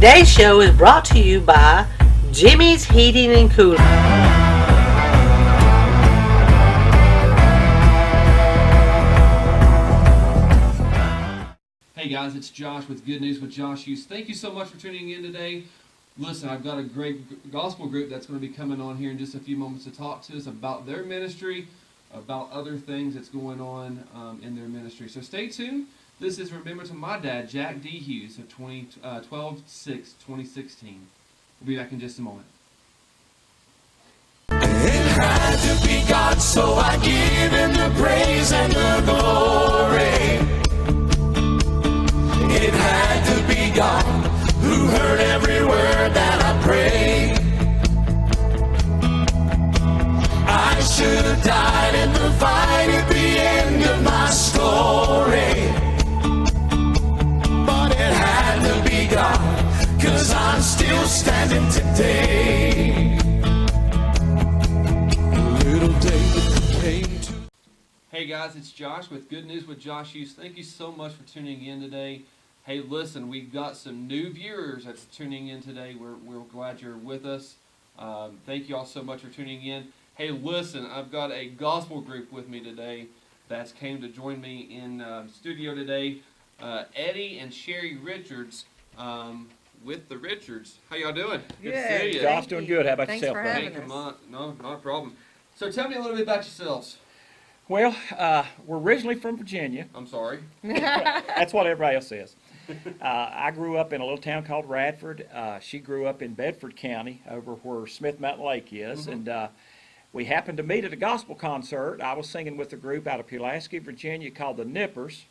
Today's show is brought to you by Jimmy's Heating and Cooling. Hey guys, it's Josh with Good News with Josg Hughes. Thank you so much for tuning in today. Listen, I've got a great gospel group that's going to be coming on here in just a few moments to talk to us about their ministry, about other things that's going on in their ministry. So stay tuned. This is Remember to My Dad, Jack D. Hughes, of 12/6/2016. We'll be back in just a moment. It had to be God, so I give Him the praise and the glory. It had to be God who heard every word that I prayed. I should have died in the fight at the end of my story. But it had to be God, 'cause I'm still standing today. Little David came to... Hey guys, it's Josh with Good News with Josg Hughes. Thank you so much for tuning in today. Hey, listen, we've got some new viewers that's tuning in today. We're glad you're with us. Thank you all so much for tuning in. Hey, listen, I've got a gospel group with me today that's came to join me in studio today. Eddie and Sherry Richards with the Richards. How y'all doing? Good to see you. Josh, doing good. How about Thanks yourself? for buddy? having us. Come on. No, not a problem. So tell me a little bit about yourselves. Well, we're originally from Virginia. I'm sorry. That's what everybody else says. I grew up in a little town called Radford. She grew up in Bedford County, over where Smith Mountain Lake is, and we happened to meet at a gospel concert. I was singing with a group out of Pulaski, Virginia, called the Nippers,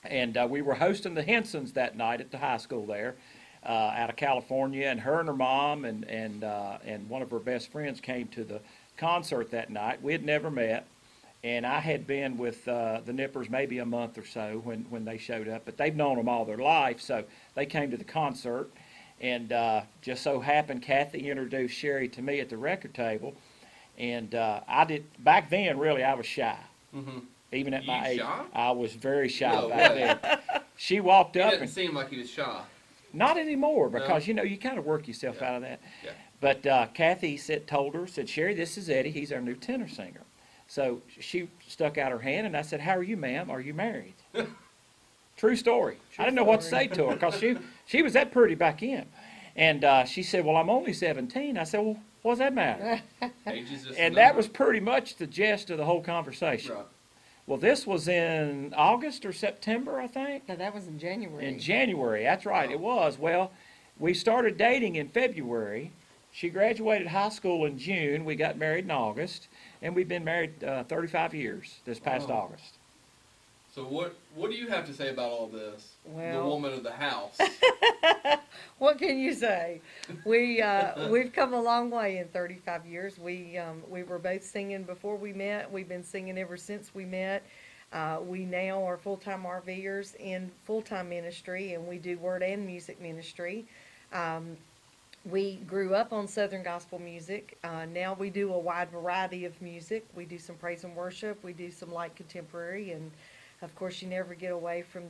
and we were hosting the Hensons that night at the high school there, out of California. And her and her mom and one of her best friends came to the concert that night. We had never met. And I had been with the Nippers maybe a month or so when they showed up, but they've known them all their life, so they came to the concert. And just so happened, Kathy introduced Sherry to me at the record table. And I did, back then, really, I was shy. Even at my age, shy? I was very shy No back way. then. She walked It up didn't and, seem like he was shy. not anymore, No? because, you know, you kind of work yourself Yeah. out of that. Yeah. But Kathy told her, Sherry, this is Eddie, he's our new tenor singer. So she stuck out her hand, and I said, how are you, ma'am? Are you married? True story. I didn't know what to say to her, because she was that pretty back then. And she said, well, I'm only 17. I said, well, what does that matter? Age is just a And that number. was pretty much the gist of the whole conversation. Right. Well, this was in August or September, I think. No, that was in January. In January, that's right, Wow. it was. Well, we started dating in February. She graduated high school in June. We got married in August. And we've been married 35 years this past Wow. August. So what do you have to say about all this? The Well- woman of the house. What can you say? We've come a long way in 35 years. We were both singing before we met. We've been singing ever since we met. We now are full-time RVers in full-time ministry, and we do word and music ministry. We grew up on Southern gospel music. Now we do a wide variety of music. We do some praise and worship. We do some light contemporary, and of course, you never get away from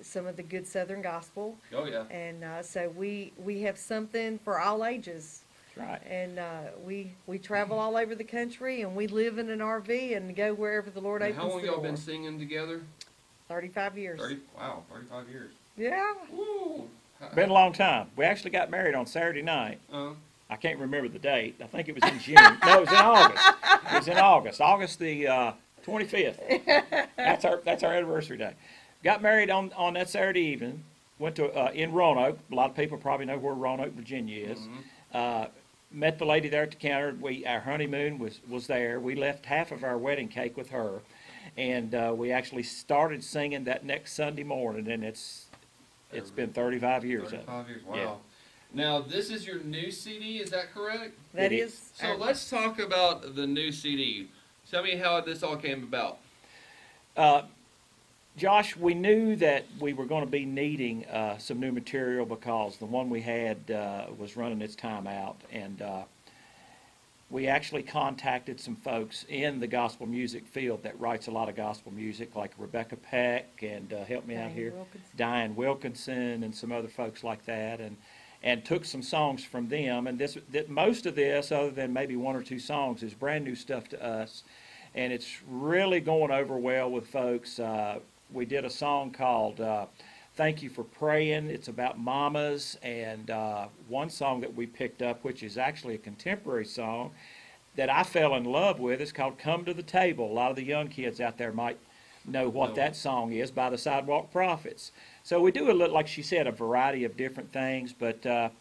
some of the good Southern gospel. Oh yeah. And so we have something for all ages. That's right. And we travel all over the country, and we live in an RV and go wherever the Lord Now, opens how long the y'all door. been singing together? 35 years. 35 years. Yeah. Woo. Been a long time. We actually got married on Saturday night. I can't remember the date. I think it was in June. No, it was in August. It was in August. August the 25th. That's our anniversary day. Got married on that Saturday evening. Went to in Roanoke. A lot of people probably know where Roanoke, Virginia is. Met the lady there at the counter. Our honeymoon was there. We left half of our wedding cake with her, and we actually started singing that next Sunday morning. And it's been 35 years. 35 years. Wow. Yeah. Now this is your new CD. Is that correct? That It is. So let's talk about the new CD. Tell me how this all came about. Josh, we knew that we were going to be needing some new material because the one we had was running its time out, and we actually contacted some folks in the gospel music field that writes a lot of gospel music, like Rebecca Peck and help me out Diane here, Wilkinson. Diane Wilkinson and some other folks like that, and took some songs from them. And most of this, other than maybe one or two songs, is brand new stuff to us, and it's really going over well with folks. We did a song called Thank You for Praying. It's about mamas, and one song that we picked up, which is actually a contemporary song that I fell in love with, is called Come to the Table. A lot of the young kids out there might know what that song is, by the Sidewalk Prophets. So we do, like she said, a variety of different things, but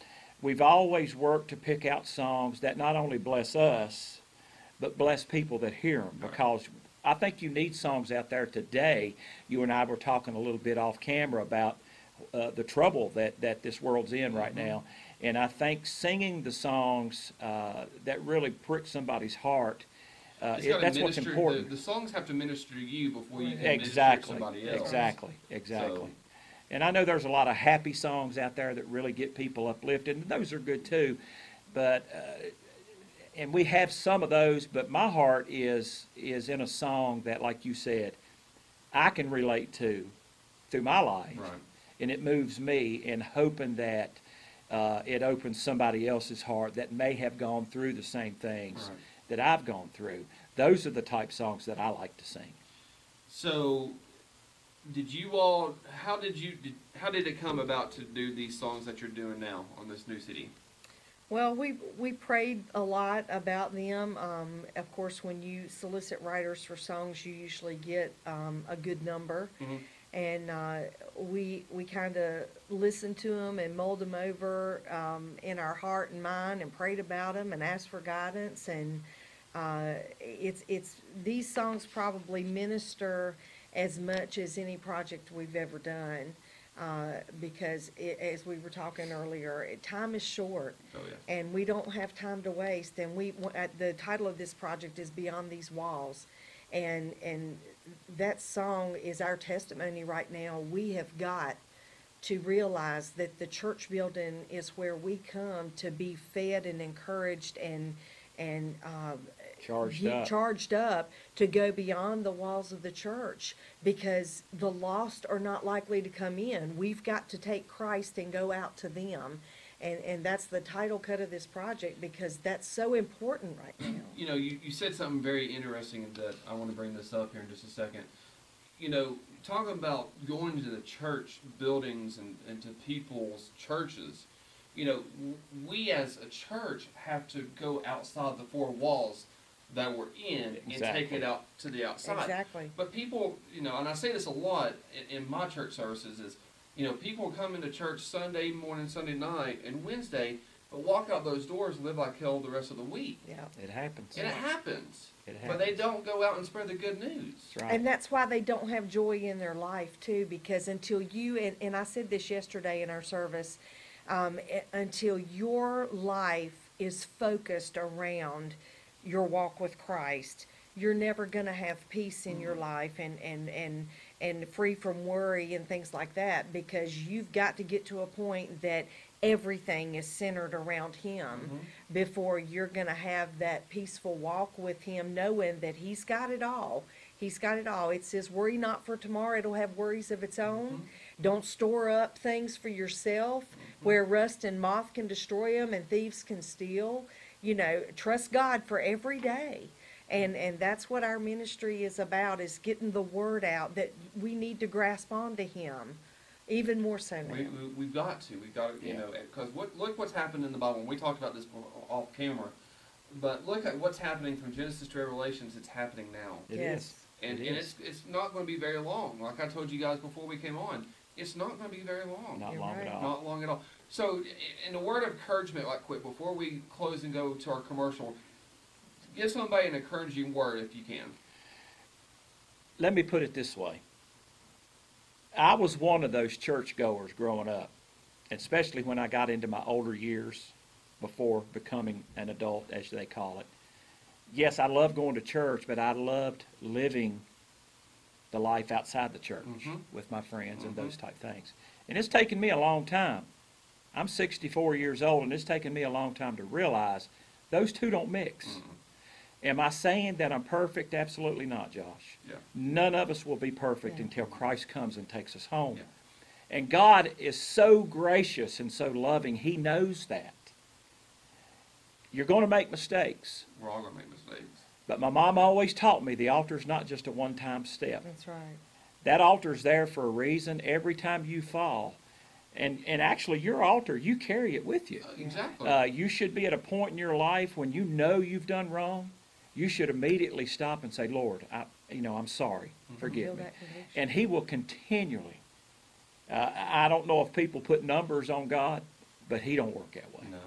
we've always worked to pick out songs that not only bless us, but bless people that hear them, because I think you need songs out there today. You and I were talking a little bit off camera about the trouble that this world's in right now. And I think singing the songs that really prick somebody's heart, that's what's important. The songs have to minister to you before you can Exactly, minister to somebody else. exactly. So, And I know there's a lot of happy songs out there that really get people uplifted, and those are good too. But and we have some of those, but my heart is in a song that, like you said, I can relate to through my life. right. And it moves me, in hoping that it opens somebody else's heart that may have gone through the same things Right. that I've gone through. Those are the type songs that I like to sing. So, did you all? How did it come about to do these songs that you're doing now on this new CD? Well, we prayed a lot about them. Of course, when you solicit writers for songs, you usually get a good number. Mhm. And we kind of listened to them and mulled them over in our heart and mind, and prayed about them and asked for guidance. And it's these songs probably minister as much as any project we've ever done. Because as we were talking earlier, time is short, Oh yeah. and we don't have time to waste. And the title of this project is Beyond These Walls, and that song is our testimony right now. We have got to realize that the church building is where we come to be fed and encouraged and charged up to go beyond the walls of the church, because the lost are not likely to come in. We've got to take Christ and go out to them. And that's the title cut of this project, because that's so important right now. You know, you said something very interesting that I want to bring this up here in just a second. You know, talking about going to the church buildings and to people's churches, you know, we as a church have to go outside the four walls that we're in and take it out to the outside. Exactly. But people, you know, and I say this a lot in my church services, is, you know, people come into church Sunday morning, Sunday night, and Wednesday, but walk out those doors and live like hell the rest of the week. Yeah. It happens. And it happens. It But they happens. don't go out and spread the good news. That's right. And that's why they don't have joy in their life too, because until you, and I said this yesterday in our service, until your life is focused around your walk with Christ, you're never going to have peace in your life and free from worry and things like that, because you've got to get to a point that everything is centered around Him before you're going to have that peaceful walk with Him, knowing that He's got it all. He's got it all. It says, worry not, for tomorrow it'll have worries of its own. Don't store up things for yourself where rust and moth can destroy them and thieves can steal. You know, trust God for every day. And that's what our ministry is about, is getting the word out that we need to grasp onto Him, even more so now. We've got to, you know, because look what's happened in the Bible. We talked about this off camera, but look at what's happening from Genesis to Revelations. It's happening now. It Yes. is. And It is. it's not going to be very long. Like I told you guys before we came on, it's not going to be very long. Not You're long right. at all. Not long at all. So, in a word of encouragement, like quick, before we close and go to our commercial, give somebody an encouraging word if you can. Let me put it this way. I was one of those churchgoers growing up, especially when I got into my older years before becoming an adult, as they call it. Yes, I loved going to church, but I loved living the life outside the church with my friends and those type things. And it's taken me a long time. I'm 64 years old, and it's taken me a long time to realize Those two don't mix. Am I saying that I'm perfect? Absolutely not, Josh. Yeah. None of us will be perfect Yeah. until Christ comes and takes us home. Yeah. And God is so gracious and so loving, He knows that. You're going to make mistakes. We're all going to make mistakes. But my mom always taught me the altar's not just a one-time step. That's right. That altar's there for a reason. Every time you fall, and actually your altar, you carry it with you. Exactly. You should be at a point in your life when you know you've done wrong. You should immediately stop and say, Lord, I'm sorry. Forgive Feel me. that conviction. And He will continually. I don't know if people put numbers on God, but He don't work that way. No.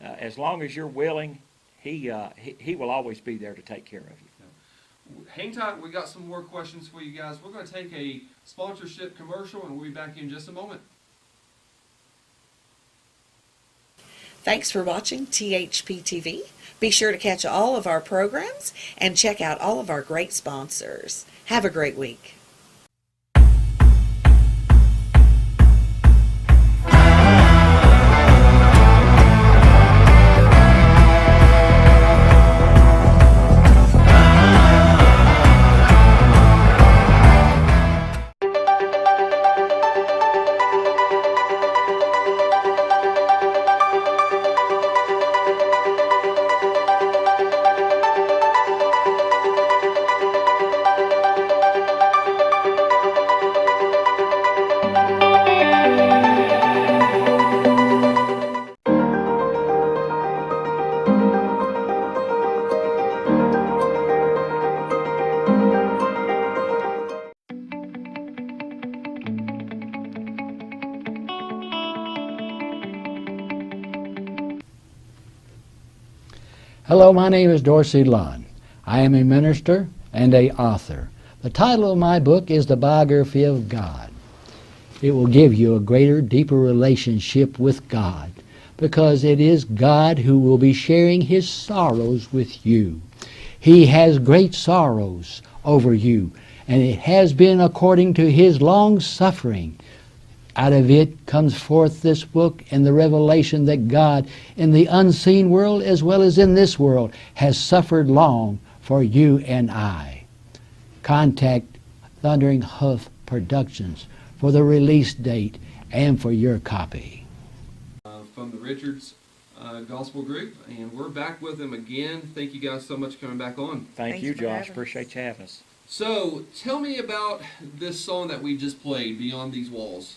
As long as you're willing, He will always be there to take care of you. Hang tight. We got some more questions for you guys. We're going to take a sponsorship commercial, and we'll be back in just a moment. Thanks for watching THP TV. Be sure to catch all of our programs and check out all of our great sponsors. Have a great week. Hello, my name is Dorsey Lund. I am a minister and a author. The title of my book is The Biography of God. It will give you a greater, deeper relationship with God, because it is God who will be sharing His sorrows with you. He has great sorrows over you, and it has been according to His long suffering. Out of it comes forth this book and the revelation that God, in the unseen world as well as in this world, has suffered long for you and I. Contact Thundering Hoof Productions for the release date and for your copy. From the Richards Gospel Group, and we're back with them again. Thank you guys so much for coming back on. Thank Thanks you, for Josh. having us. Appreciate you having us. So, tell me about this song that we just played, Beyond These Walls.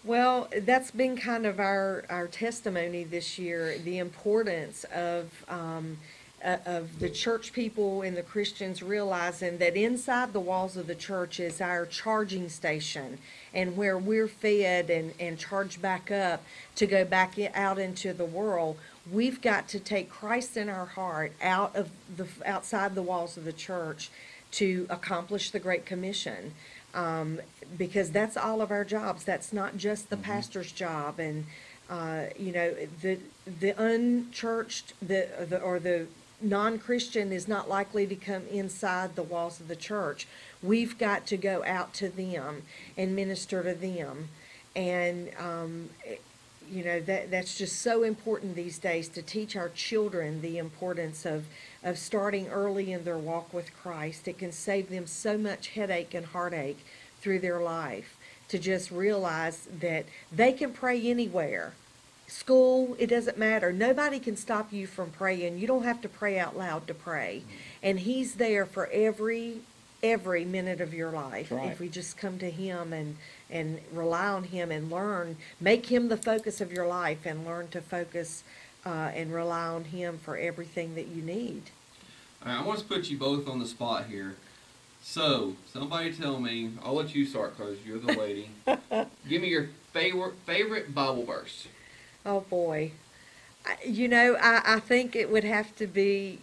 Well, that's been kind of our testimony this year, the importance of the church people and the Christians realizing that inside the walls of the church is our charging station, and where we're fed and charged back up to go back out into the world. We've got to take Christ in our heart outside the walls of the church to accomplish the Great Commission. Because that's all of our jobs. That's not just the pastor's job, and the unchurched, or the non-Christian is not likely to come inside the walls of the church. We've got to go out to them and minister to them, and that's just so important these days, to teach our children the importance of starting early in their walk with Christ. It can save them so much headache and heartache through their life, to just realize that they can pray anywhere. School, it doesn't matter. Nobody can stop you from praying. You don't have to pray out loud to pray. And He's there for every minute of your life. Right. If we just come to Him and rely on Him and learn, make Him the focus of your life, and learn to focus and rely on Him for everything that you need. All right, I want to put you both on the spot here. So, somebody tell me, I'll let you start because you're the lady. Give me your favorite Bible verse. Oh boy. I think it would have to be,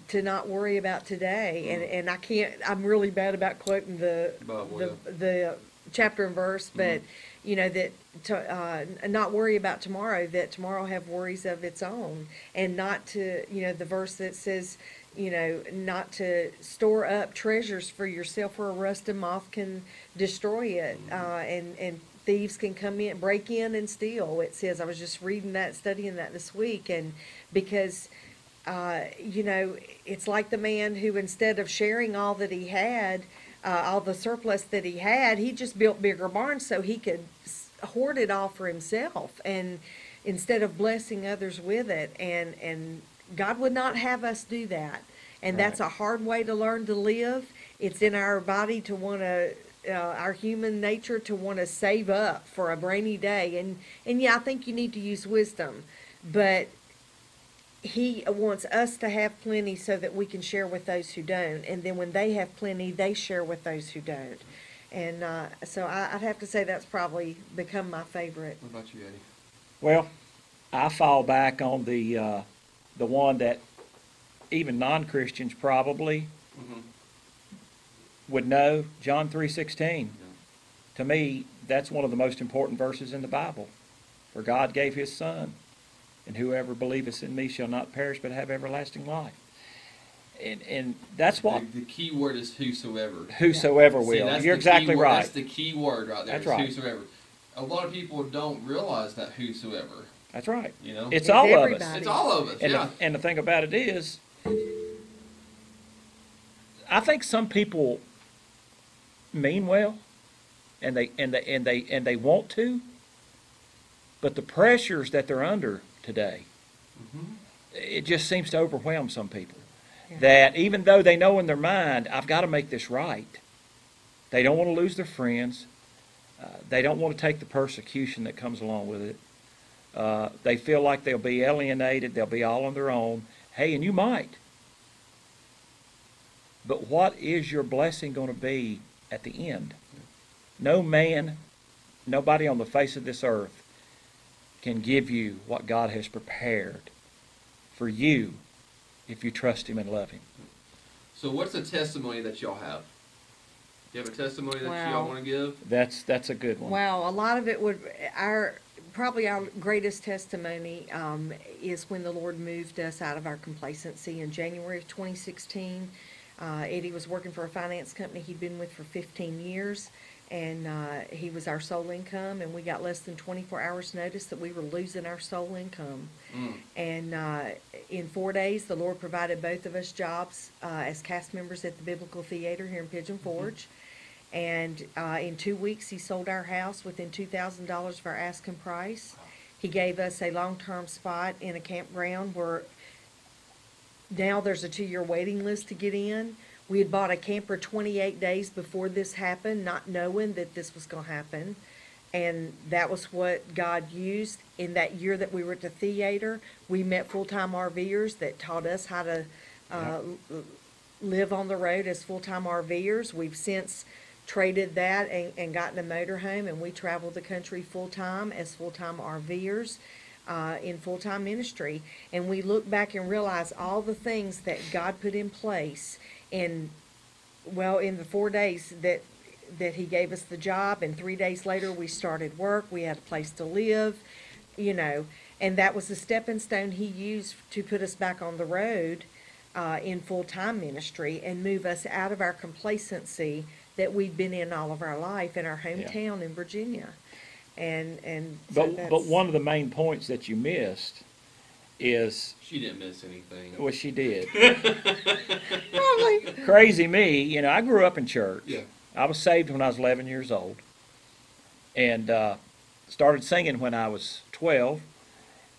to not worry about today. And I can't, I'm really bad about quoting the chapter and verse, but, that to not worry about tomorrow, that tomorrow have worries of its own. And not to, the verse that says, not to store up treasures for yourself where a rust and moth can destroy it, and thieves can come in, break in and steal. It says, I was just reading that, studying that this week, and because, you know, it's like the man who, instead of sharing all that he had, all the surplus that he had, he just built bigger barns so he could hoard it all for himself, and instead of blessing others with it. And God would not have us do that. And that's a hard way to learn to live. It's in our body to want to, our human nature to want to save up for a rainy day. And yeah, I think you need to use wisdom, but He wants us to have plenty so that we can share with those who don't. And then when they have plenty, they share with those who don't. And so I'd have to say that's probably become my favorite. What about you, Eddie? Well, I fall back on the one that even non-Christians probably Mm-hmm. would know, John 3:16. Yeah. To me, that's one of the most important verses in the Bible. For God gave his Son, and whoever believeth in me shall not perish but have everlasting life. And that's what The key word is whosoever. whosoever See, will. that's You're the exactly key word. right. That's the key word right there. That's is right. Whosoever. A lot of people don't realize that whosoever. That's right. You know, It's It's all of us. everybody. it's all of us. And, Yeah. and the thing about it is, I think some people mean well, and they want to, but the pressures that they're under today, Mm-hmm. it just seems to overwhelm some people. Yeah. That even though they know in their mind, I've got to make this right, they don't want to lose their friends. They don't want to take the persecution that comes along with it. They feel like they'll be alienated. They'll be all on their own. Hey, and you might. But what is your blessing going to be at the end? No man, nobody on the face of this earth can give you what God has prepared for you if you trust him and love him. So, what's a testimony that y'all have? Do you have a testimony that Wow. y'all want to give? That's a good one. Wow, a lot of it would, probably our greatest testimony is when the Lord moved us out of our complacency in January of 2016. Eddie was working for a finance company he'd been with for 15 years, and he was our sole income, and we got less than 24 hours notice that we were losing our sole income. And in 4 days, the Lord provided both of us jobs as cast members at the Biblical Theater here in Pigeon Forge. And in 2 weeks, he sold our house within $2,000 of our asking price. He gave us a long-term spot in a campground where now there's a 2-year waiting list to get in. We had bought a camper 28 days before this happened, not knowing that this was going to happen. And that was what God used. In that year that we were at the theater, we met full-time RVers that taught us how to live on the road as full-time RVers. We've since traded that and gotten a motorhome, and we travel the country full-time as full-time RVers in full-time ministry. And we look back and realize all the things that God put in place. And, well, in the 4 days that he gave us the job, and 3 days later we started work, we had a place to live, you know, and that was the stepping stone he used to put us back on the road in full-time ministry and move us out of our complacency that we'd been in all of our life in our hometown in Virginia. And so But one of the main points that you missed is, She didn't miss anything. well, she did. probably, Crazy me, you know, I grew up in church. Yeah. I was saved when I was 11 years old, and started singing when I was 12.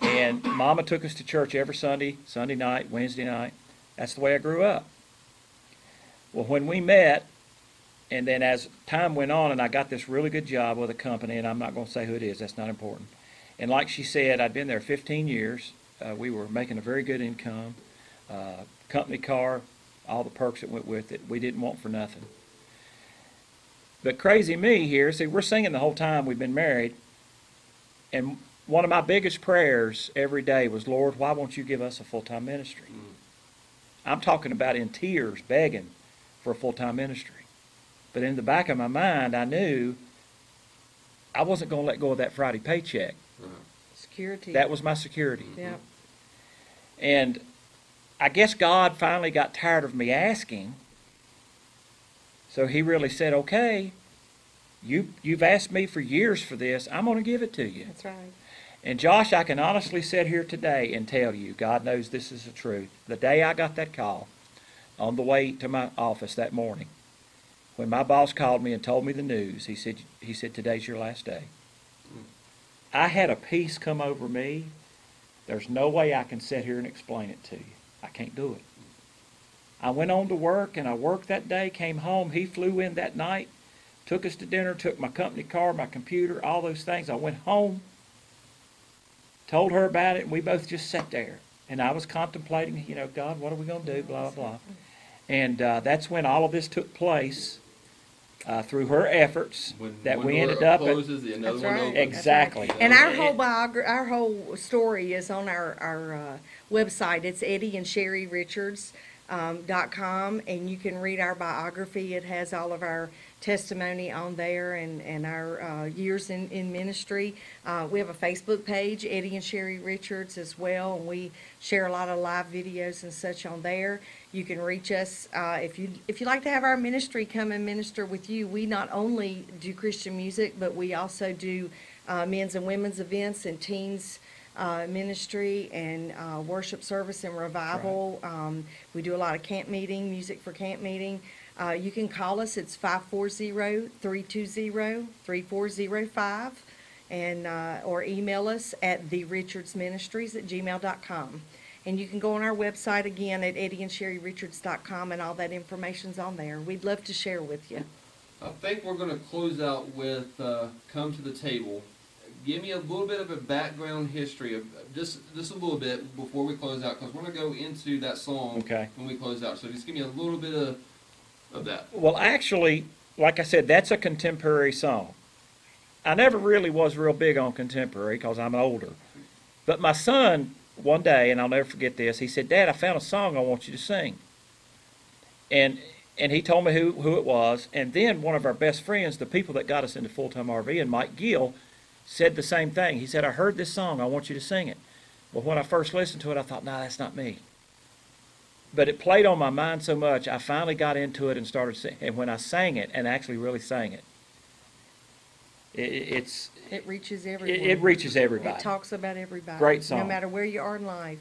And Mama took us to church every Sunday night, Wednesday night. That's the way I grew up. Well, when we met, and then as time went on, and I got this really good job with a company, and I'm not going to say who it is, that's not important. And like she said, I'd been there 15 years. We were making a very good income, company car, all the perks that went with it. We didn't want for nothing. But crazy me here, see, we're singing the whole time we've been married, and one of my biggest prayers every day was, Lord, why won't you give us a full-time ministry? I'm talking about in tears, begging for a full-time ministry. But in the back of my mind, I knew I wasn't going to let go of that Friday paycheck. security. That was my security. Yeah. And I guess God finally got tired of me asking. So he really said, okay, You've asked me for years for this. I'm going to give it to you. That's right. And Josh, I can honestly sit here today and tell you, God knows this is the truth. The day I got that call on the way to my office that morning, when my boss called me and told me the news, he said, today's your last day. I had a peace come over me. There's no way I can sit here and explain it to you. I can't do it. I went on to work, and I worked that day, came home. He flew in that night, took us to dinner, took my company car, my computer, all those things. I went home, told her about it, and we both just sat there. And I was contemplating, God, what are we going to do, blah, blah, blah. And that's when all of this took place through her efforts that we ended up at. That's right. Exactly. And our whole story is on our website. It's eddieandsherryrichards.com, and you can read our biography. It has all of our testimony on there and our years in ministry. We have a Facebook page, Eddie and Sherry Richards, as well, and we share a lot of live videos and such on there. You can reach us if you'd like to have our ministry come and minister with you. We not only do Christian music, but we also do men's and women's events and teens ministry and worship service and revival. Right. We do a lot of camp meeting, music for camp meeting. You can call us. It's 540-320-3405, and or email us at therichardsministries@gmail.com. And you can go on our website again at eddieandsherryrichards.com, and all that information's on there. We'd love to share with you. I think we're going to close out with Come to the Table. Give me a little bit of a background history of just a little bit before we close out, because we're going to go into that song when we close out. So just give me a little bit of that. Well, actually, like I said, that's a contemporary song. I never really was real big on contemporary because I'm older. But my son, one day, and I'll never forget this, he said, Dad, I found a song I want you to sing. And he told me who it was. And then one of our best friends, the people that got us into full-time RV, and Mike Gill, said the same thing. He said, I heard this song, I want you to sing it. Well, when I first listened to it, I thought, no, that's not me. But it played on my mind so much, I finally got into it and started singing. And when I sang it, and actually really sang it, it reaches everyone. It reaches everybody. It talks about everybody. Great song. No matter where you are in life.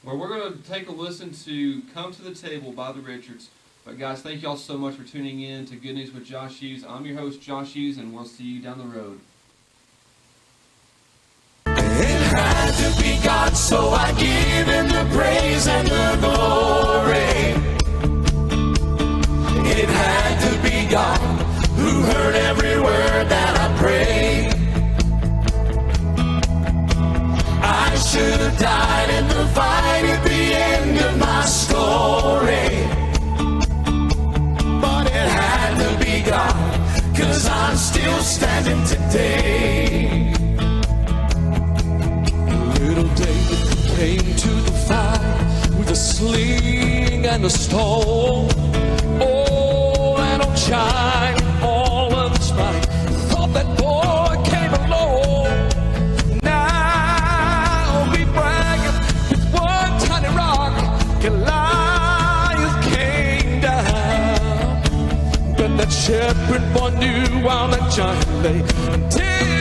Well, we're going to take a listen to Come to the Table by the Richards. But guys, thank you all so much for tuning in to Good News with Josg Hughes. I'm your host, Josg Hughes, and we'll see you down the road. It had to be God, so I give him the praise and the glory. It had to be God who heard every word that I prayed. I should have died in the fight at the end of my story. But it had to be God, 'cause I'm still standing today. Little David came to the fight with a sling and a stone. Oh, that old giant, all of his might, thought that boy came alone. Now we bragging with one tiny rock, Goliath came down. But that shepherd boy knew while that giant lay until